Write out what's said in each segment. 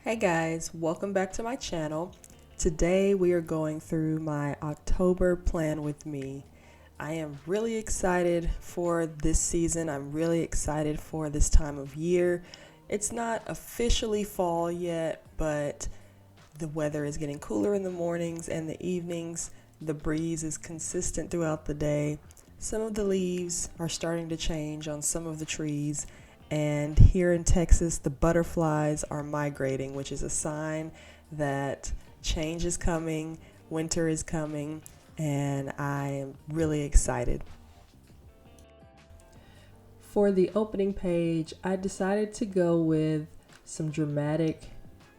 Hey guys, welcome back to my channel. Today we are going through my October plan with me. I am really excited for this season. I'm really excited for this time of year. It's not officially fall yet, but the weather is getting cooler in the mornings and the evenings. The breeze is consistent throughout the day. Some of the leaves are starting to change on some of the trees. And here in Texas, the butterflies are migrating, which is a sign that change is coming, winter is coming, and I am really excited. For the opening page, I decided to go with some dramatic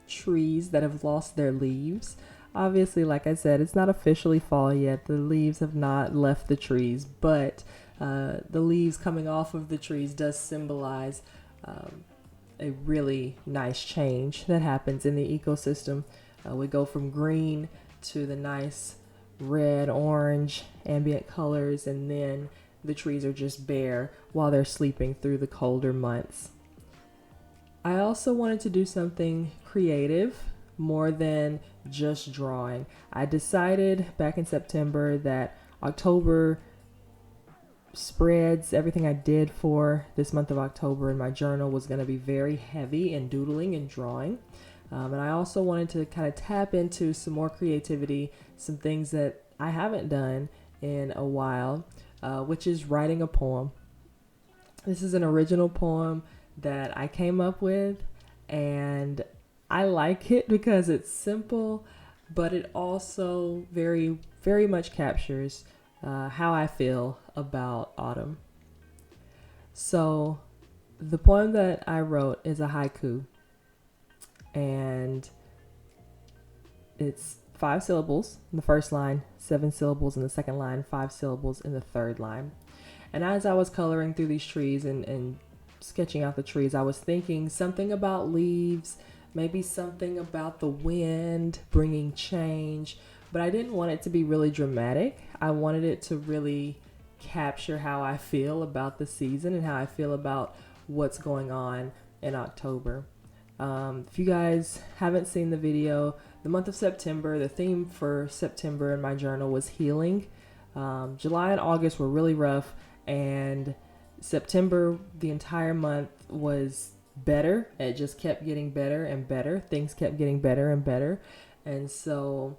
trees that have lost their leaves. Obviously, like I said, it's not officially fall yet. The leaves have not left the trees, but the leaves coming off of the trees does symbolize a really nice change that happens in the ecosystem. We go from green to the nice red, orange, ambient colors, and then the trees are just bare while they're sleeping through the colder months. I also wanted to do something creative more than just drawing. I decided back in September that October spreads, everything I did for this month of October in my journal was going to be very heavy in doodling and drawing. And I also wanted to kind of tap into some more creativity, some things that I haven't done in a while, which is writing a poem. This is an original poem that I came up with, and I like it because it's simple, but it also very much captures how I feel about autumn. So, the poem that I wrote is a haiku, and it's 5 syllables in the first line, 7 syllables in the second line, 5 syllables in the third line. And as I was coloring through these trees and sketching out the trees, I was thinking something about leaves, maybe something about the wind bringing change, but I didn't want it to be really dramatic. I wanted it to really capture how I feel about the season and how I feel about what's going on in October. If you guys haven't seen the video, the month of September, the theme for September in my journal was healing. July and August were really rough, and September, the entire month, was better. It just kept getting better and better. Things kept getting better and better. And so,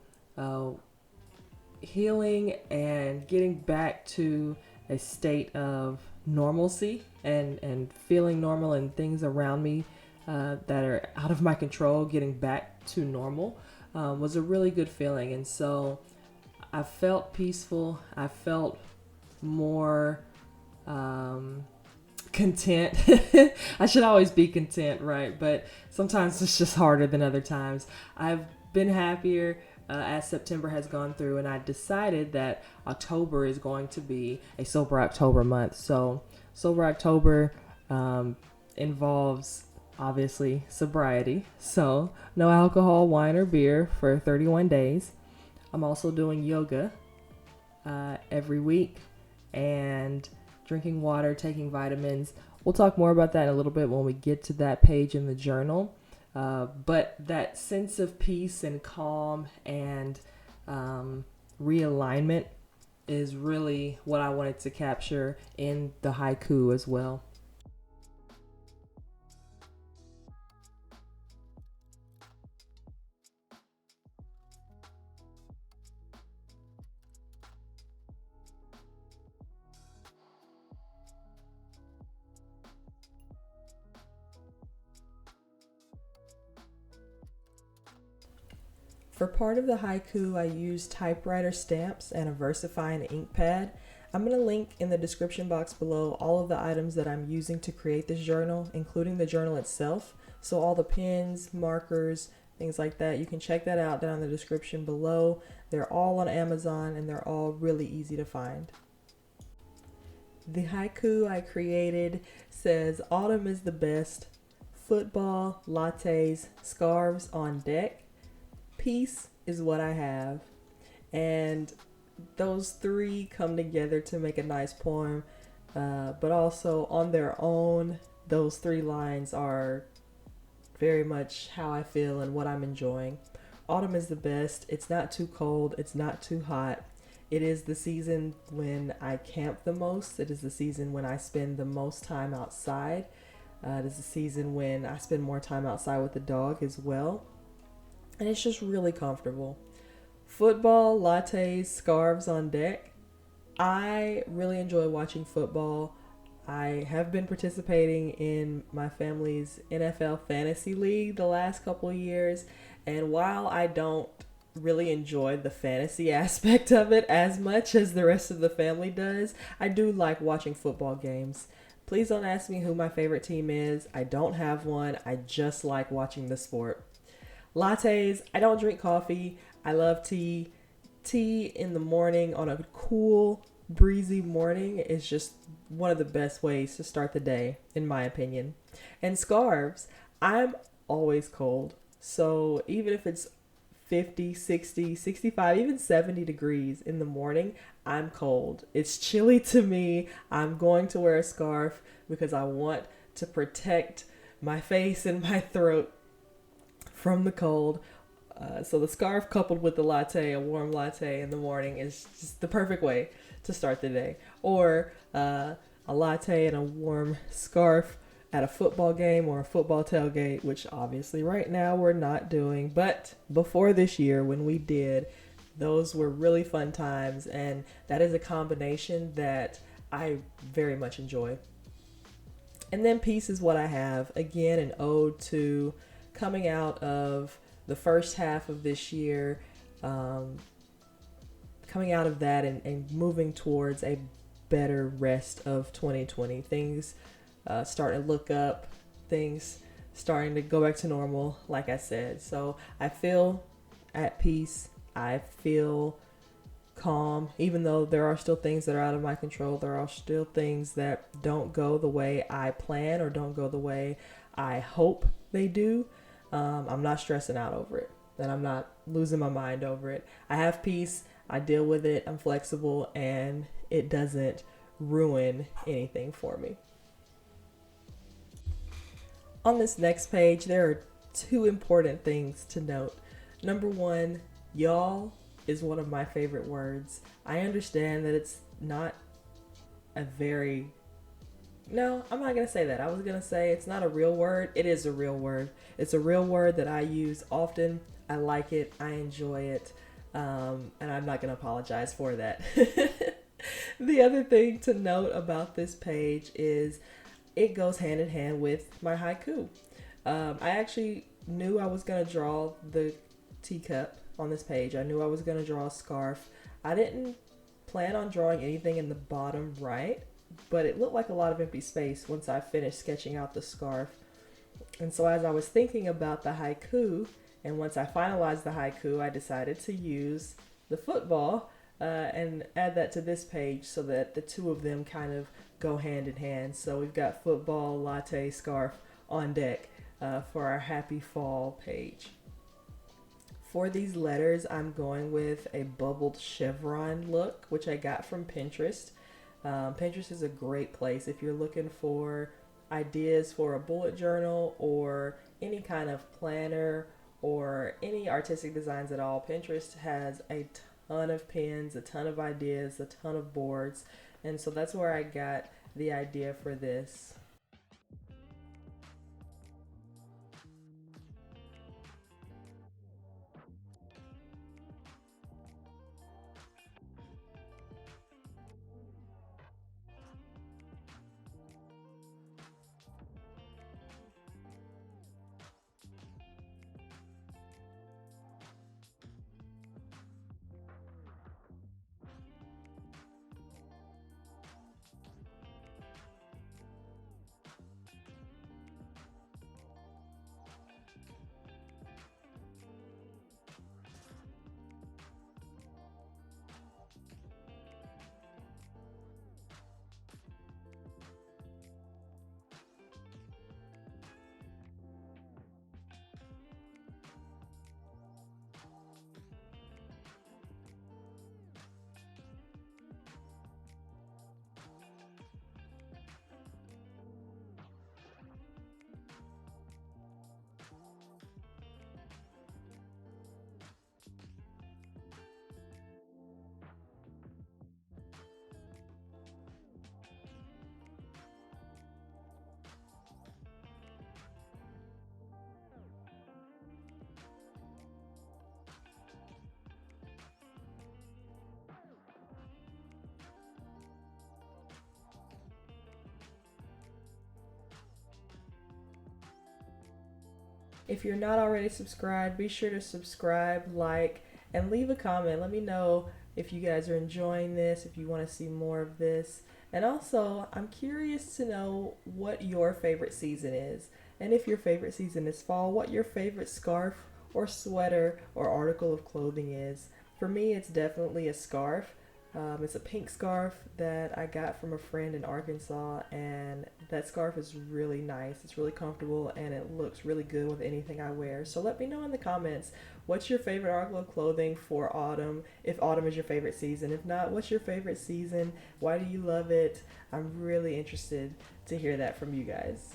healing and getting back to a state of normalcy and feeling normal and things around me that are out of my control, getting back to normal was a really good feeling. And so I felt peaceful. I felt more content. I should always be content, right? But sometimes it's just harder than other times. I've been happier as September has gone through, and I decided that October is going to be a sober October month. So sober October involves obviously sobriety. So no alcohol, wine, or beer for 31 days. I'm also doing yoga every week and drinking water, taking vitamins. We'll talk more about that in a little bit when we get to that page in the journal. But that sense of peace and calm and realignment is really what I wanted to capture in the haiku as well. For part of the haiku, I used typewriter stamps and a VersaFine ink pad. I'm going to link in the description box below all of the items that I'm using to create this journal, including the journal itself. So all the pens, markers, things like that. You can check that out down in the description below. They're all on Amazon and they're all really easy to find. The haiku I created says, "Autumn is the best. Football, lattes, scarves on deck. Peace is what I have." And those three come together to make a nice poem, but also on their own, those three lines are very much how I feel and what I'm enjoying. Autumn is the best. It's not too cold, it's not too hot. It is the season when I camp the most. It is the season when I spend the most time outside. It is the season when I spend more time outside with the dog as well. And it's just really comfortable. Football, lattes, scarves on deck. I really enjoy watching football. I have been participating in my family's NFL fantasy league the last couple of years, and while I don't really enjoy the fantasy aspect of it as much as the rest of the family does, I do like watching football games. Please don't ask me who my favorite team is. I don't have one. I just like watching the sport. Lattes, I don't drink coffee. I love tea. Tea in the morning on a cool, breezy morning is just one of the best ways to start the day, in my opinion. And scarves, I'm always cold. So even if it's 50, 60, 65, even 70 degrees in the morning, I'm cold. It's chilly to me. I'm going to wear a scarf because I want to protect my face and my throat from the cold. So the scarf coupled with the latte, a warm latte in the morning, is just the perfect way to start the day. Or a latte and a warm scarf at a football game or a football tailgate, which obviously right now we're not doing. But before this year, when we did, those were really fun times. And that is a combination that I very much enjoy. And then peace is what I have. Again, an ode to coming out of the first half of this year, coming out of that and moving towards a better rest of 2020. Things starting to look up, things starting to go back to normal, like I said. So I feel at peace. I feel calm, even though there are still things that are out of my control. There are still things that don't go the way I plan or don't go the way I hope they do. I'm not stressing out over it, and I'm not losing my mind over it. I have peace, I deal with it, I'm flexible, and it doesn't ruin anything for me. On this next page, there are two important things to note. Number one, y'all is one of my favorite words. I understand that it's not a very... No, I'm not going to say that. I was going to say it's not a real word. It is a real word. It's a real word that I use often. I like it. I enjoy it. And I'm not going to apologize for that. The other thing to note about this page is it goes hand in hand with my haiku. I actually knew I was going to draw the teacup on this page. I knew I was going to draw a scarf. I didn't plan on drawing anything in the bottom right, but it looked like a lot of empty space once I finished sketching out the scarf. And so as I was thinking about the haiku, and once I finalized the haiku, I decided to use the football and add that to this page so that the two of them kind of go hand in hand. So we've got football, latte, scarf on deck for our happy fall page. For these letters, I'm going with a bubbled chevron look, which I got from Pinterest. Pinterest is a great place if you're looking for ideas for a bullet journal or any kind of planner or any artistic designs at all. Pinterest has a ton of pins, a ton of ideas, a ton of boards, and so that's where I got the idea for this. If you're not already subscribed, be sure to subscribe, like, and leave a comment. Let me know if you guys are enjoying this, if you want to see more of this. And also, I'm curious to know what your favorite season is. And if your favorite season is fall, what your favorite scarf or sweater or article of clothing is. For me, it's definitely a scarf. It's a pink scarf that I got from a friend in Arkansas, and that scarf is really nice. It's really comfortable, and it looks really good with anything I wear. So let me know in the comments, what's your favorite article of clothing for autumn, if autumn is your favorite season. If not, what's your favorite season? Why do you love it? I'm really interested to hear that from you guys.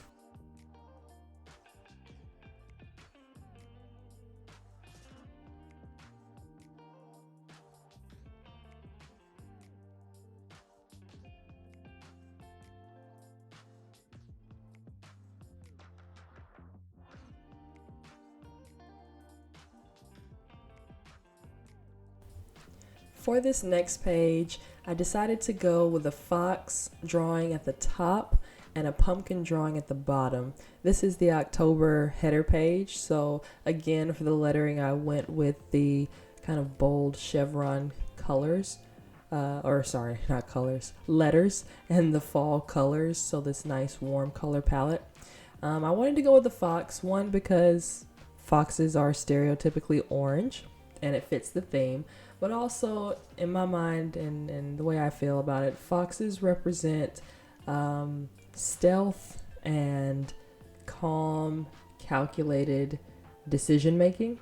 For this next page, I decided to go with a fox drawing at the top and a pumpkin drawing at the bottom. This is the October header page, so again, for the lettering, I went with the kind of bold chevron colors. Or sorry, not colors, letters, and the fall colors, so this nice warm color palette. I wanted to go with the fox, one because foxes are stereotypically orange and it fits the theme, but also in my mind and the way I feel about it, foxes represent stealth and calm, calculated decision making.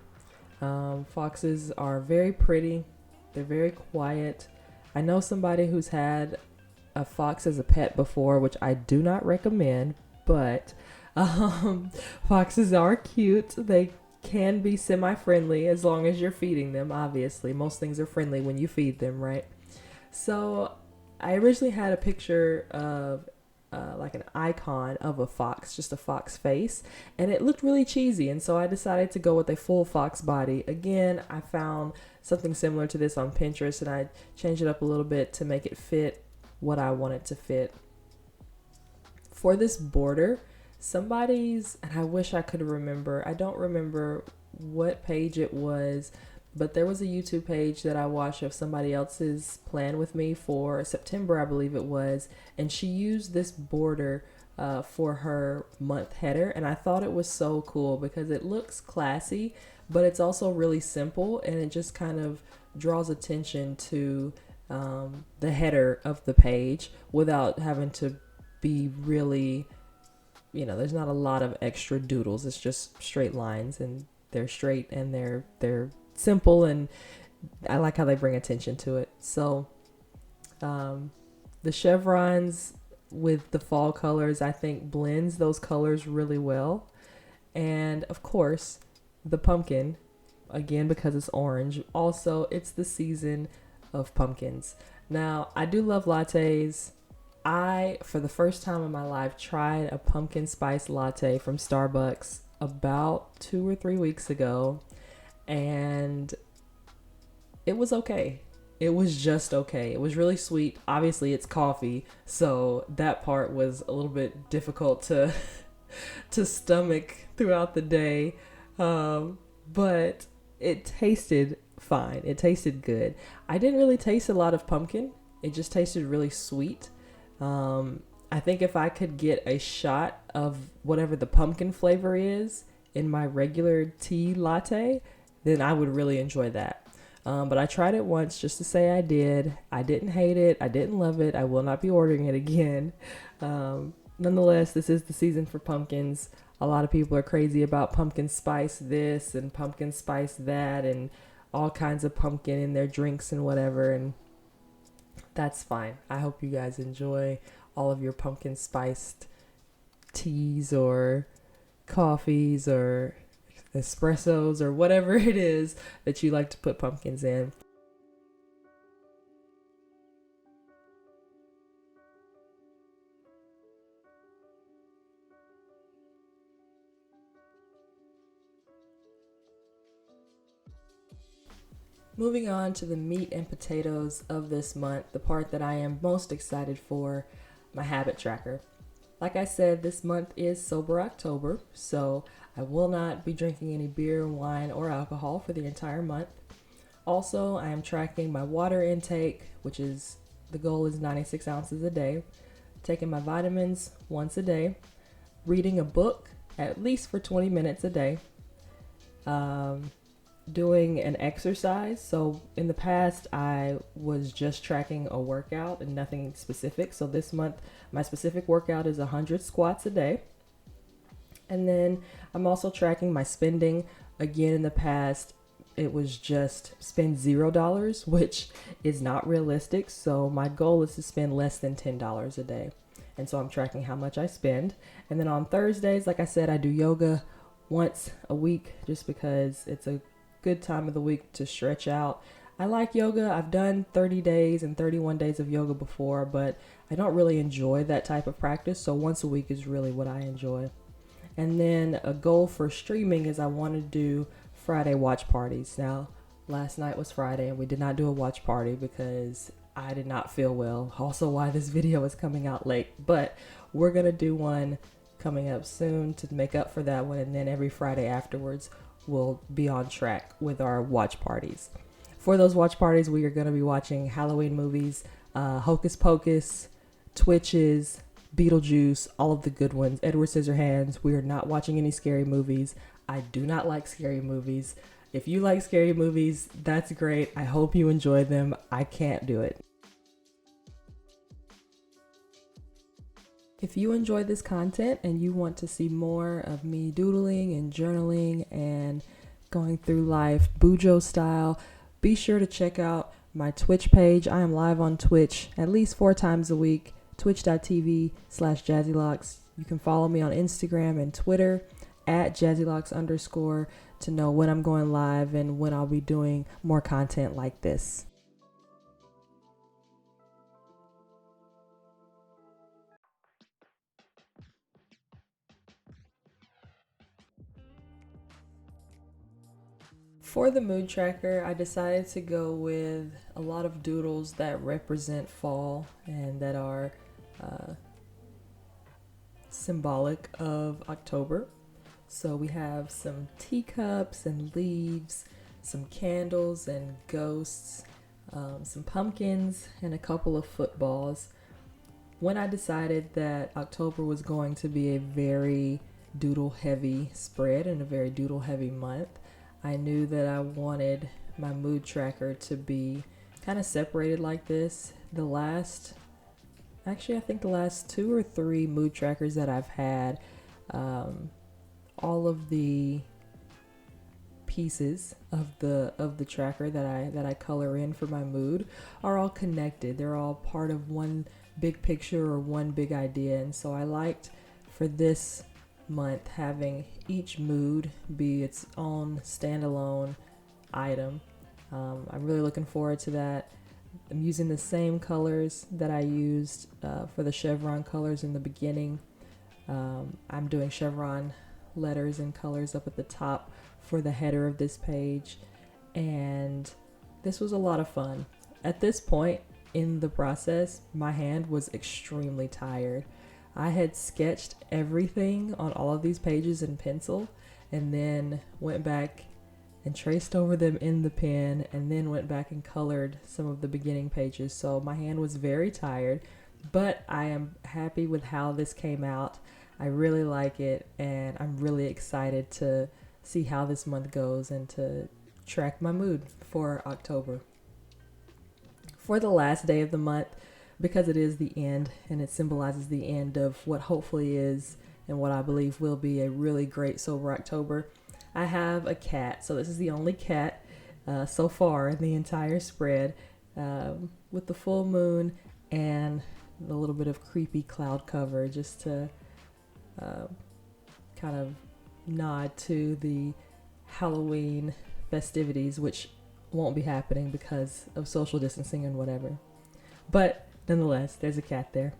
Foxes are very pretty, they're very quiet. I know somebody who's had a fox as a pet before, which I do not recommend, but foxes are cute. They can be semi-friendly as long as you're feeding them, obviously. Most things are friendly when you feed them, right? So I originally had a picture of like an icon of a fox, just a fox face, and it looked really cheesy, and so I decided to go with a full fox body. Again, I found something similar to this on Pinterest, and I changed it up a little bit to make it fit what I want it to fit. For this border, somebody's, and I wish I could remember, I don't remember what page it was, but there was a YouTube page that I watched of somebody else's plan with me for September, I believe it was, and she used this border for her month header, and I thought it was so cool because it looks classy, but it's also really simple, and it just kind of draws attention to the header of the page without having to be really, there's not a lot of extra doodles. It's just straight lines, and they're straight, and they're simple, and I like how they bring attention to it. So the chevrons with the fall colors, I think, blends those colors really well. And of course, the pumpkin, again, because it's orange, also it's the season of pumpkins. Now, I do love lattes. I, for the first time in my life, tried a pumpkin spice latte from Starbucks about 2 or 3 weeks ago, and it was okay. It was just okay. It was really sweet. Obviously, it's coffee, so that part was a little bit difficult to to stomach throughout the day, but it tasted fine. It tasted good. I didn't really taste a lot of pumpkin. It just tasted really sweet. I think if I could get a shot of whatever the pumpkin flavor is in my regular tea latte, then I would really enjoy that. But I tried it once just to say I did. I didn't hate it. I didn't love it. I will not be ordering it again. Nonetheless, this is the season for pumpkins. A lot of people are crazy about pumpkin spice this and pumpkin spice that and all kinds of pumpkin in their drinks and whatever. And that's fine. I hope you guys enjoy all of your pumpkin spiced teas or coffees or espressos or whatever it is that you like to put pumpkins in. Moving on to the meat and potatoes of this month, the part that I am most excited for, my habit tracker. Like I said, this month is Sober October, so I will not be drinking any beer, wine, or alcohol for the entire month. Also, I am tracking my water intake, which is the goal is 96 ounces a day, taking my vitamins once a day, reading a book at least for 20 minutes a day, doing an exercise. So in the past, I was just tracking a workout and nothing specific. So this month, my specific workout is 100 squats a day. And then I'm also tracking my spending. Again, in the past, it was just spend $0, which is not realistic. So my goal is to spend less than $10 a day. And so I'm tracking how much I spend. And then on Thursdays, like I said, I do yoga once a week just because it's a good time of the week to stretch out. I like yoga. I've done 30 days and 31 days of yoga before, but I don't really enjoy that type of practice. So once a week is really what I enjoy. And then a goal for streaming is I want to do Friday watch parties. Now, last night was Friday and we did not do a watch party because I did not feel well. Also why this video is coming out late, but we're going to do one coming up soon to make up for that one. And then every Friday afterwards, we'll be on track with our watch parties. For those watch parties, we are going to be watching Halloween movies, Hocus Pocus, Twitches, Beetlejuice, all of the good ones, Edward Scissorhands. We are not watching any scary movies. I do not like scary movies. If you like scary movies, that's great. I hope you enjoy them. I can't do it. If you enjoy this content and you want to see more of me doodling and journaling and going through life Bujo style, be sure to check out my Twitch page. I am live on Twitch at least 4 times a week, twitch.tv/jazzylocks. You can follow me on Instagram and Twitter at jazzylocks_ to know when I'm going live and when I'll be doing more content like this. For the mood tracker, I decided to go with a lot of doodles that represent fall and that are symbolic of October. So we have some teacups and leaves, some candles and ghosts, some pumpkins, and a couple of footballs. When I decided that October was going to be a very doodle heavy spread and a very doodle heavy month, I knew that I wanted my mood tracker to be kind of separated like this. I think the last 2 or 3 mood trackers that I've had, all of the pieces of the tracker that I color in for my mood are all connected. They're all part of one big picture or one big idea. And so I liked for this month having each mood be its own standalone item. I'm really looking forward to that. I'm using the same colors that I used for the chevron colors in the beginning. I'm doing chevron letters and colors up at the top for the header of this page, and this was a lot of fun. At this point in the process, my hand was extremely tired. I had sketched everything on all of these pages in pencil and then went back and traced over them in the pen and then went back and colored some of the beginning pages. So my hand was very tired, but I am happy with how this came out. I really like it, and I'm really excited to see how this month goes and to track my mood for October. For the last day of the month, because it is the end and it symbolizes the end of what hopefully is and what I believe will be a really great Sober October, I have a cat. So this is the only cat so far in the entire spread, with the full moon and a little bit of creepy cloud cover just to kind of nod to the Halloween festivities, which won't be happening because of social distancing and whatever. But nonetheless, there's a cat there.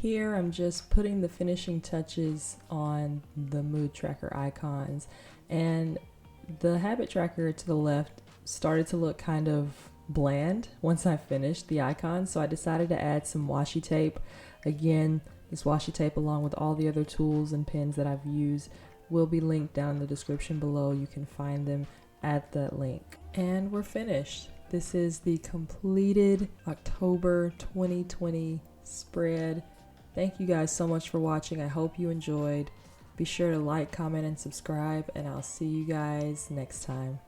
Here I'm just putting the finishing touches on the mood tracker icons, and the habit tracker to the left started to look kind of bland once I finished the icons, so I decided to add some washi tape. Again, this washi tape, along with all the other tools and pens that I've used, will be linked down in the description below. You can find them at that link. And we're finished. This is the completed October 2020 spread. Thank you guys so much for watching. I hope you enjoyed. Be sure to like, comment, and subscribe, and I'll see you guys next time.